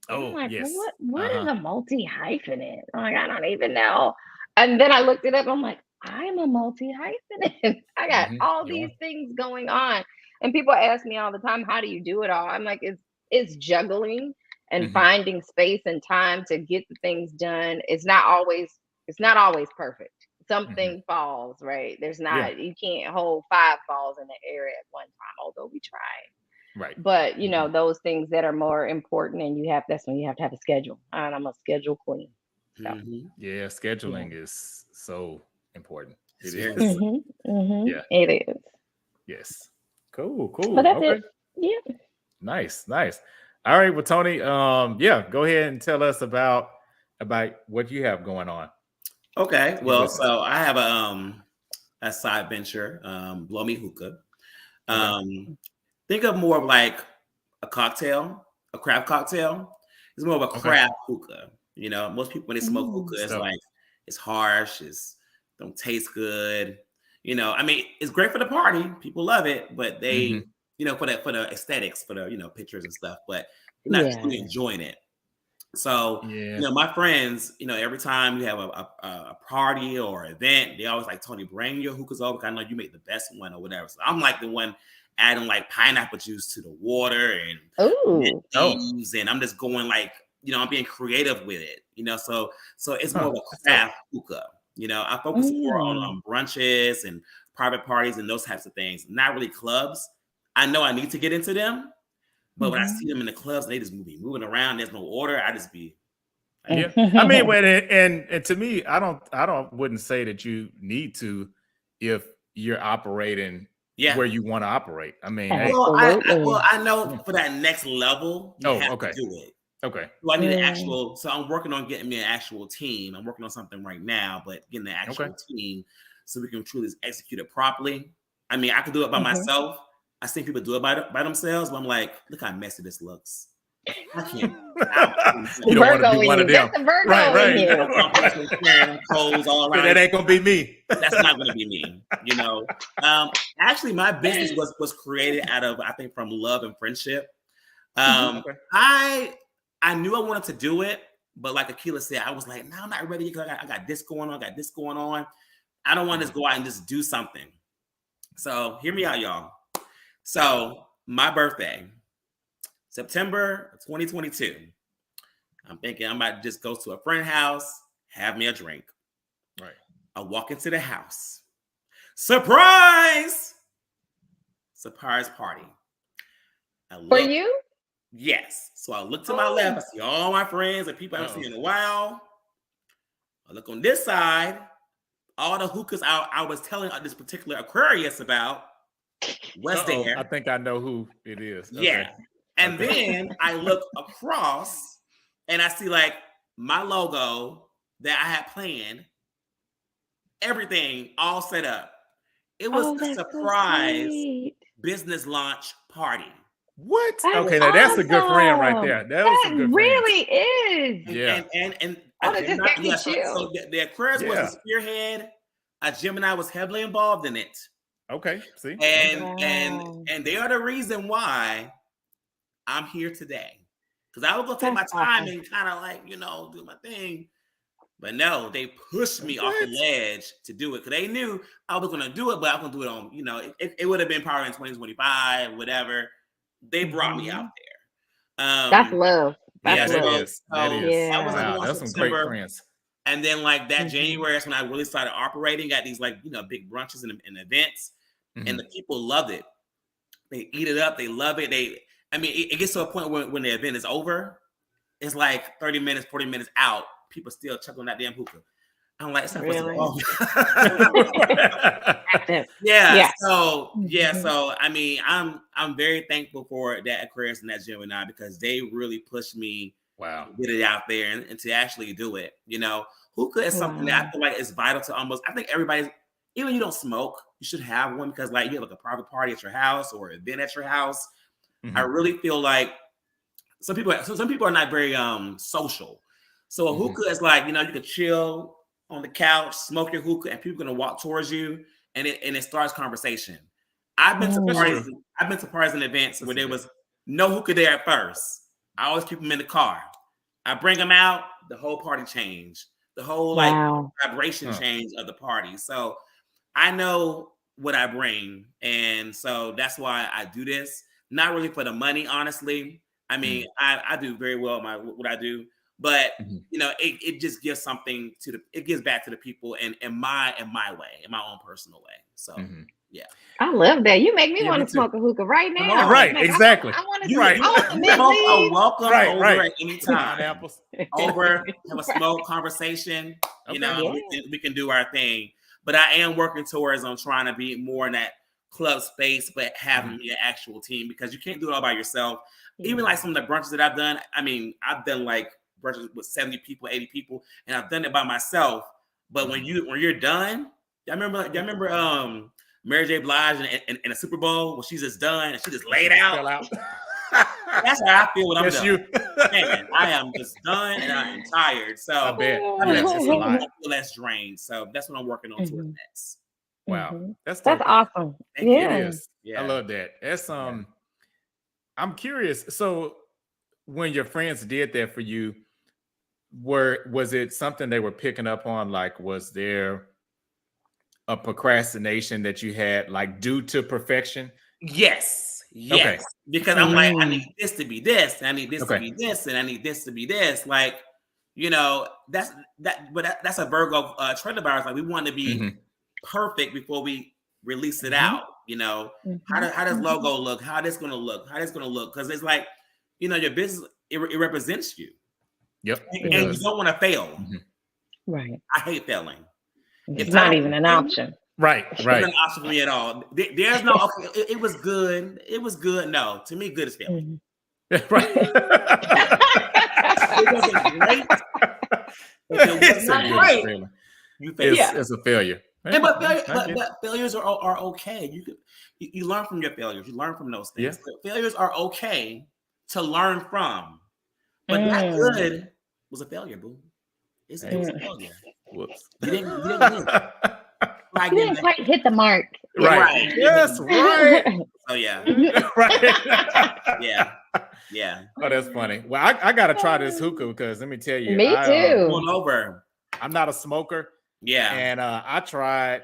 Oh, like, yes. What is a multi-hyphenate? I'm like, I don't even know. And then I looked it up. I'm like, I'm a multi-hyphenate. I got all these things going on. And people ask me all the time, how do you do it all? I'm like, it's juggling and finding space and time to get the things done. It's not always perfect. Something falls, right? There's not, you can't hold 5 balls in the air at one time, although we try. Right. But those things that are more important, and that's when you have to have a schedule. And I'm a schedule queen. So. Yeah, scheduling is so important. It is. Yeah, it is. Yes. Cool. But that's it. Yeah. Nice. All right. Well, Tony, yeah, go ahead and tell us about what you have going on. Okay. Well, so I have a side venture, Blow Me Hookah. Think of more of like a cocktail, a craft cocktail. It's more of a craft hookah. Most people when they smoke hookah, it's like it's harsh, don't taste good. I mean, it's great for the party. People love it, but they, for the aesthetics, for the pictures and stuff, but they're not really enjoying it. So, my friends, every time you have a party or event, they always like, Tony, bring your hookahs over because I know you make the best one or whatever. So I'm like the one adding like pineapple juice to the water and leaves, and I'm just going like, I'm being creative with it, so it's more of a craft hookah. I focus more on brunches and private parties and those types of things, not really clubs. I know I need to get into them, but when I see them in the clubs, they just moving around. There's no order. I just be. I mean, and to me, I wouldn't say that you need to if you're operating where you want to operate. I mean, I know for that next level, you have to do it. Okay. So I need an actual. So I'm working on getting me an actual team. I'm working on something right now, but getting the actual team so we can truly execute it properly. I mean, I could do it by myself. I see people do it by themselves, but I'm like, look how messy this looks. I can't. You don't want to be one of them. That's the Virgo right. Clothes all around. That ain't gonna be me. That's not gonna be me. Actually, my business was created out of, I think, from love and friendship. I knew I wanted to do it, but like Akela said, I was like, no, I'm not ready because I got this going on. I don't want to just go out and just do something. So hear me out, y'all. So my birthday, September 2022. I'm thinking I might just go to a friend's house, have me a drink. Right. I walk into the house. Surprise party. For you? Yes. So I look to my left. I see all my friends and people I haven't seen in a while. I look on this side. All the hookahs I was telling this particular Aquarius about was there. I think I know who it is. Yeah. Okay. And then I look across and I see like my logo that I had planned. Everything all set up. It was a surprise business launch party. What? Okay, now that's a good friend right there. That really is. Yeah. And so the Aquarius was the spearhead. A Gemini was heavily involved in it. Okay. See. And they are the reason why I'm here today. Because I was gonna take my time and kind of like, do my thing. But no, they pushed me off the ledge to do it because they knew I was gonna do it, but I was gonna do it on, it would have been probably in 2025, whatever. They brought me out there. That's love. That's love. That is. That's some great friends. And then like that January, that's when I really started operating. Got these like, big brunches and events. And the people loved it. They eat it up. They love it. It gets to a point when the event is over, it's like 30 minutes, 40 minutes out. People still chuckling that damn hookah. I'm like, it's not really? So I mean, I'm very thankful for that Aquarius and that Gemini because they really pushed me to get it out there and to actually do it. Hookah is something that I feel like is vital to almost, I think everybody's, even you don't smoke, you should have one because like you have like a private party at your house or an event at your house. I really feel like some people are not very social. So a hookah is like, you could chill on the couch, smoke your hookah, and people are gonna walk towards you, and it starts conversation. I've been to parties and events where there was no hookah there at first. I always keep them in the car. I bring them out, the whole party changed. the whole like vibration change of the party. So I know what I bring, and so that's why I do this. Not really for the money, honestly. I mean, I do very well at what I do, but you know, it just gives something to it gives back to the people in my way, in my own personal way. So yeah. I love that. You make me want to smoke a hookah right now. Right, exactly. I want to you are welcome over at any time. Apples. Over, have a smoke conversation. You know, we can do our thing. But I am working towards trying to be more in that club space, but having an actual team, because you can't do it all by yourself. Even like some of the brunches that I've done. I mean, I've done like brunches with 70 people, 80 people, and I've done it by myself. But when you're done, y'all remember Mary J. Blige in a Super Bowl when she's just done and she just laid out. That's how I feel when I'm done. Man, I am just done and I am tired. So I bet it's a lot. I feel less drained. So that's what I'm working on towards next. Wow, that's awesome. It is. Yeah. I love that. That's I'm curious. So when your friends did that for you, was it something they were picking up on? Like, was there a procrastination that you had, like, due to perfection? Yes. Okay. Because I'm like, I need this to be this, and I need this to be this, and I need this to be this. Like, you know, that's a Virgo trait of ours. Like, we want to be perfect before we release it out. You know, how does logo look? How this gonna look? How this gonna look? Because it's like, you know, your business it represents you. Yep. And you don't want to fail. Right. I hate failing. It's not even an option. Right. It's not an option for me at all. There's no. Okay, it was good. It was good. No, to me, good is failing. Right. It wasn't great. It was not great. You failed. It's a failure. But failures are okay. You learn from your failures. You learn from those things. Failures are okay to learn from. But not good was a failure, boo. It was a failure. Whoops. You didn't quite hit the mark. Right. Yes, right. Oh yeah. Right. Yeah. Oh, that's funny. Well, I gotta try this hookah because let me tell you. Me too. Going over. I'm not a smoker. Yeah. And I tried.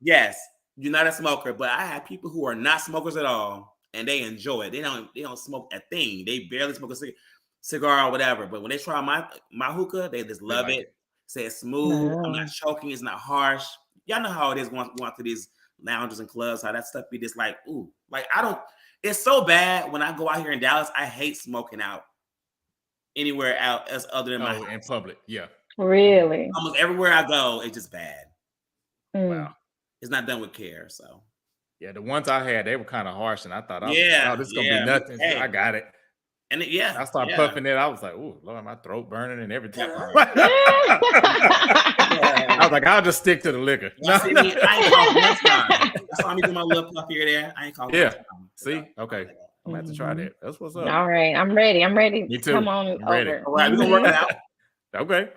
Yes, you're not a smoker, but I have people who are not smokers at all, and they enjoy it. They don't smoke a thing. They barely smoke a cigar or whatever. But when they try my hookah, they just love it. Say it's smooth. I'm not choking. It's not harsh. Y'all know how it is going to these lounges and clubs. How that stuff be just like, ooh, like I don't. It's so bad when I go out here in Dallas. I hate smoking out anywhere out as other than my house. In public. Yeah. Really? Almost everywhere I go, it's just bad. Wow. It's not done with care. So yeah, the ones I had, they were kind of harsh, and I thought, this is gonna be nothing. Hey. I got it. And I started puffing it. I was like, "Ooh, Lord, my throat burning and everything." I was like, "I'll just stick to the liquor." I ain't calling one time. You saw me do my little puff here there. I ain't calling. See, okay, I'm gonna have to try that. That's what's up. All right, I'm ready. Me too. Come on over. All right, we're gonna work it out. Okay.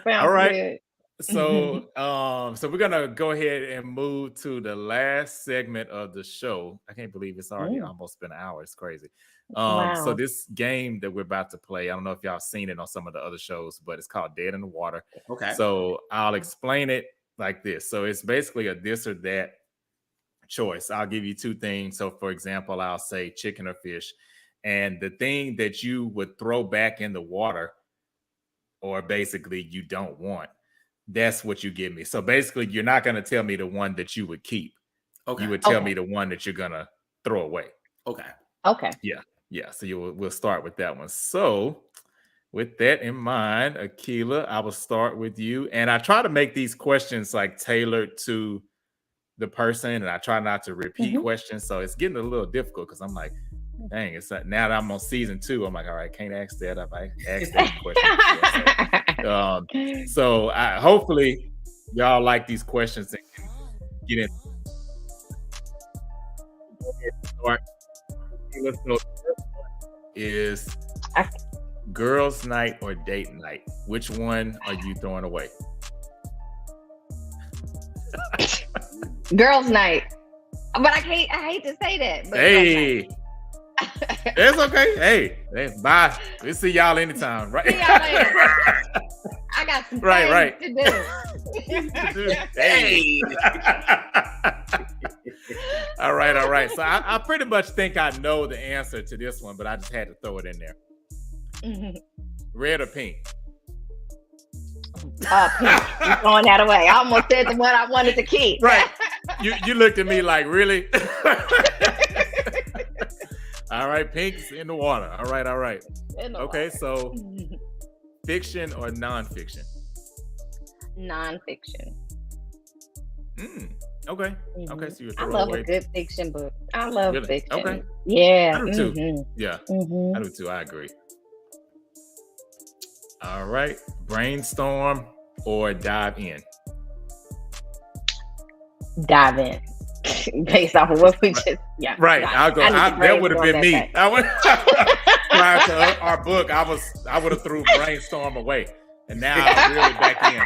All right. Good. So, so we're gonna go ahead and move to the last segment of the show. I can't believe it's already almost been an hour. It's crazy. So this game that we're about to play, I don't know if y'all seen it on some of the other shows, but it's called Dead in the Water. Okay. So I'll explain it like this. So it's basically a this or that choice. I'll give you two things. So for example, I'll say chicken or fish, and the thing that you would throw back in the water, or basically you don't want, that's what you give me. So basically, you're not going to tell me the one that you would keep. Okay. You would tell me the one that you're going to throw away. Okay. Yeah. So we'll start with that one. So with that in mind, Akela, I will start with you. And I try to make these questions like tailored to the person, and I try not to repeat questions. So it's getting a little difficult because I'm like, dang, it's like, now that I'm on season 2, I'm like, all right, can't ask that if I ask that question. So hopefully y'all like these questions and can get in. Start. Let's go. Is girls' night or date night? Which one are you throwing away? Girls' night. But I hate to say that. But hey. It's okay. Hey, bye. We'll see y'all anytime, right? See y'all later. I got some things to do. Hey. All right. So I pretty much think I know the answer to this one, but I just had to throw it in there. Red or pink? Pink. You're throwing that away. I almost said the one I wanted to keep. Right. You looked at me like, really? All right, pink's in the water. All right. Okay, so fiction or nonfiction? Nonfiction. Okay. Okay, so you I love a good fiction book. I love fiction. Okay. Yeah. I do too. Yeah. I do too. I agree. All right. Brainstorm or dive in? Dive in. Based off of what we just, right. I'll go. That would have been me. I would prior to our book. I would have threw brainstorm away, and now I'm really back in.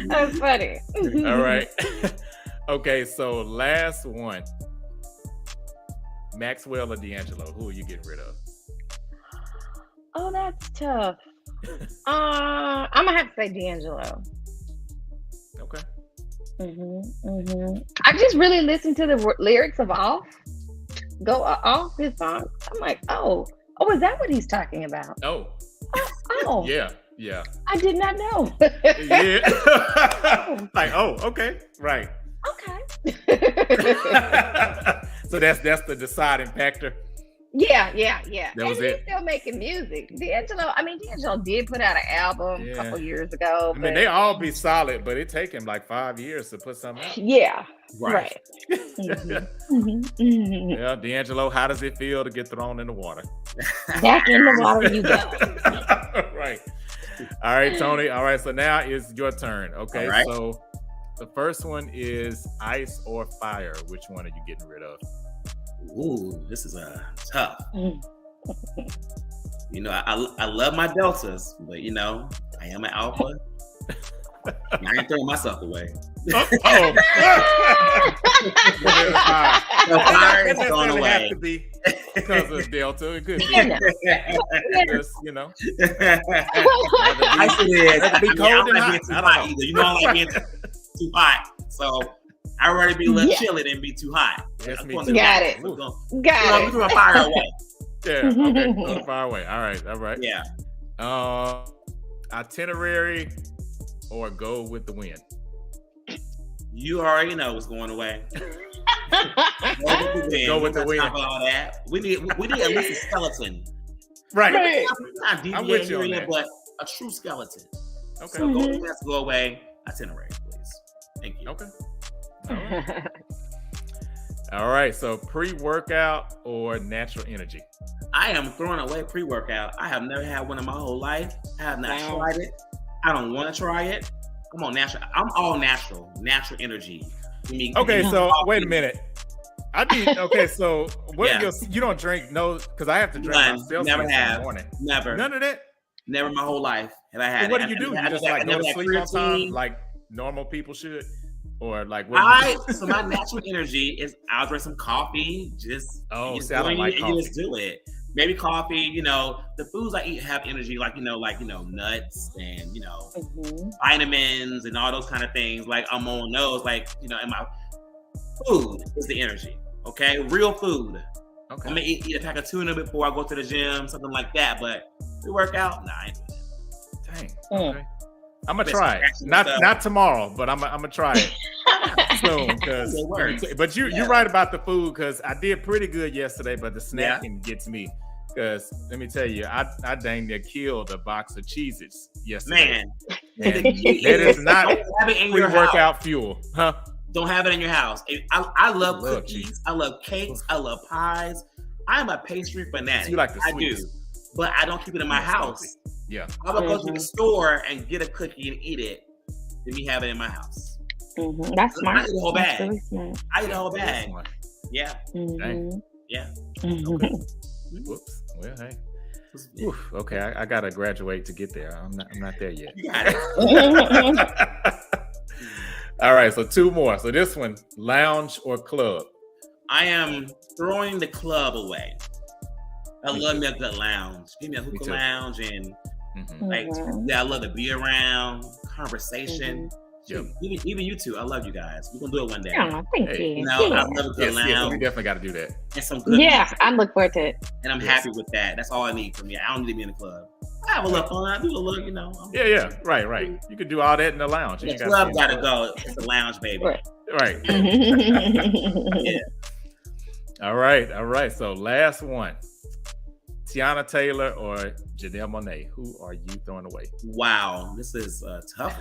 That's funny. All right. Okay. So last one. Maxwell or D'Angelo? Who are you getting rid of? Oh, that's tough. I'm gonna have to say D'Angelo. Okay. I just really listened to the lyrics of Off his songs. I'm like, oh, is that what he's talking about? Oh. Yeah. I did not know. Yeah. Like, okay, right. Okay. So that's the deciding factor. Yeah. That was He's still making music. D'Angelo did put out an album a couple years ago. I mean, they all be solid, but it take him like 5 years to put something out. Yeah. Right. Yeah, D'Angelo, how does it feel to get thrown in the water? Back in the water you go. Right. All right, Tony. All right, so now it's your turn. Okay, right. So the first one is ice or fire. Which one are you getting rid of? Ooh, this is tough. I love my deltas, but I am an alpha. I ain't throwing myself away. The fire is going away. Have to be because of delta. It could be. Just, Ice it is. Be cold and hot. I don't know either. I don't like being too hot. So I'd rather be a little chilly than be too hot. Yes, me too. Got it. We're doing fire away. Yeah. Okay. Go fire away. All right. Yeah. Itinerary or go with the wind? You already know what's going away. Go with the wind. All that. We need at least a skeleton. Right. Not I'm with you on here, that. but a true skeleton. Okay. So go away. Itinerary, please. Thank you. Okay. All right. So pre-workout or natural energy? I am throwing away pre-workout. I have never had one in my whole life. I have not tried it. I don't want to try it. I'm on natural. I'm all natural energy. Okay, so wait a minute. So what you don't drink? No, because I have to drink myself. Never have. In the morning. Never. None of that. Never in my whole life have I had. What do you do? You just like go to sleep on time, like normal people should, or like what? So my natural energy is I'll drink some coffee. I don't like coffee. You just do it. Maybe coffee, the foods I eat have energy, like nuts and vitamins and all those kind of things. Like I'm on those, and my food is the energy. Okay, real food. Okay, I'm gonna eat a pack of tuna before I go to the gym, something like that. But we work out, nah, I ain't doing that. Dang. Okay. I'm gonna try it. Not tomorrow, but I'm gonna try it soon. But you're right about the food because I did pretty good yesterday, but the snacking gets me. Because let me tell you, I dang near killed a box of Cheez-Its yesterday. Man, that is not pre-workout fuel, huh? Don't have it in your house. I love cookies. I love cakes. I love pies. I'm a pastry fanatic. You like the sweets. I do, but I don't keep it in my house. Yeah, I would go to the store and get a cookie and eat it. Let me have it in my house. That's smart. I eat a whole bag. Really smart. I eat a whole bag. Yeah. Yeah. Okay. Whoops. Well, hey. Oof, okay, I gotta graduate to get there. I'm not there yet. You got it. All right, so two more. So this one, lounge or club? I am throwing the club away. I love me a good lounge. Give me a hookah lounge and like I love to be around, conversation. Yep. Even you two, I love you guys. We're gonna do it one day. Oh, thank you. You know, I love a good lounge. Yes, we definitely got to do that. And some good music. I look forward to it. And I'm happy with that. That's all I need from me. I don't need to be in the club. I have a little fun. I do a little, you know. Right. You could do all that in the lounge. The club gotta go. It's a lounge, baby. Right. Yeah. All right. So last one. Tiana Taylor or Janelle Monáe, who are you throwing away? Wow, this is a tough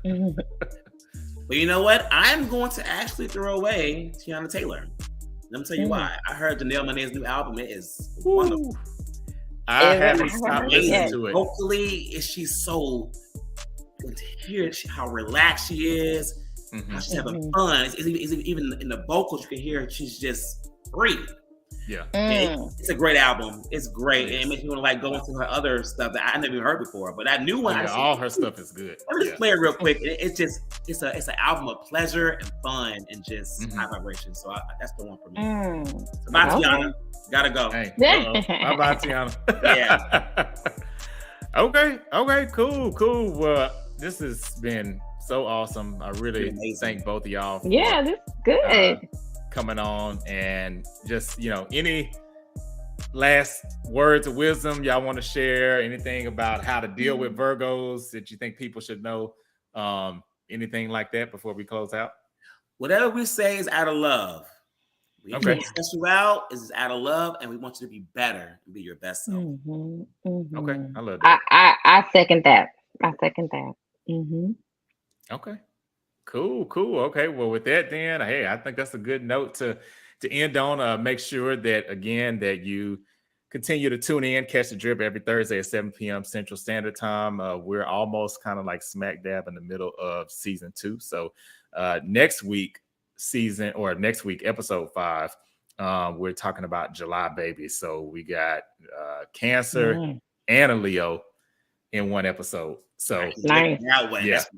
one. But you know what? I'm going to actually throw away Tiana Taylor. Let me tell you why. I heard Janelle Monáe's new album. It is wonderful. I haven't stopped listening to it. Hopefully, she's so good to hear how relaxed she is, how she's having fun. It's even in the vocals, you can hear she's just free. Yeah, it's a great album. It's great, and it makes me want to like go into her other stuff that I never even heard before. But that new one, all her stuff is good. Let me just play it real quick. It's an album of pleasure and fun and just high vibration. So that's the one for me. So bye, Tiana. Gotta go. Hey, bye, Tiana. Yeah. Okay. Cool. Well, this has been so awesome. I really thank both of y'all. For, this is good. Coming on, and just any last words of wisdom y'all want to share, anything about how to deal with Virgos that you think people should know, anything like that before we close out? Whatever we say is out of love. We stress you out is out of love, and we want you to be better and be your best self. Okay, I love that. I second that. Okay. Cool. Okay. Well, with that, then, hey, I think that's a good note to end on. Make sure that, again, that you continue to tune in, catch the drip every Thursday at 7 p.m. Central Standard Time. We're almost kind of like smack dab in the middle of season 2. So next week, episode 5, we're talking about July babies. So we got Cancer and a Leo in one episode. So nice. That's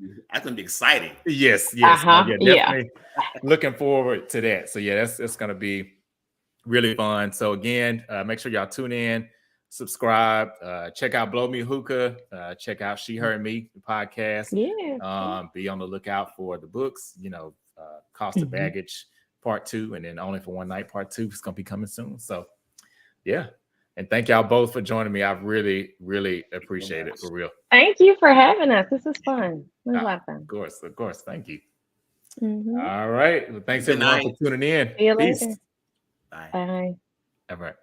gonna be exciting. Yes. Definitely looking forward to that. So it's gonna be really fun. So again, make sure y'all tune in, subscribe, check out Blow Me Hookah, check out She Her and Me podcast. Be on the lookout for the books, Cost of Baggage Part 2, and then Only for One Night Part 2 is gonna be coming soon. So and thank y'all both for joining me. I really, really appreciate it, for real. Thank you for having us. This is fun. It was a lot of fun. Of course. Thank you. All right. Well, thanks everyone for tuning in. See you later. Bye. Bye. All right.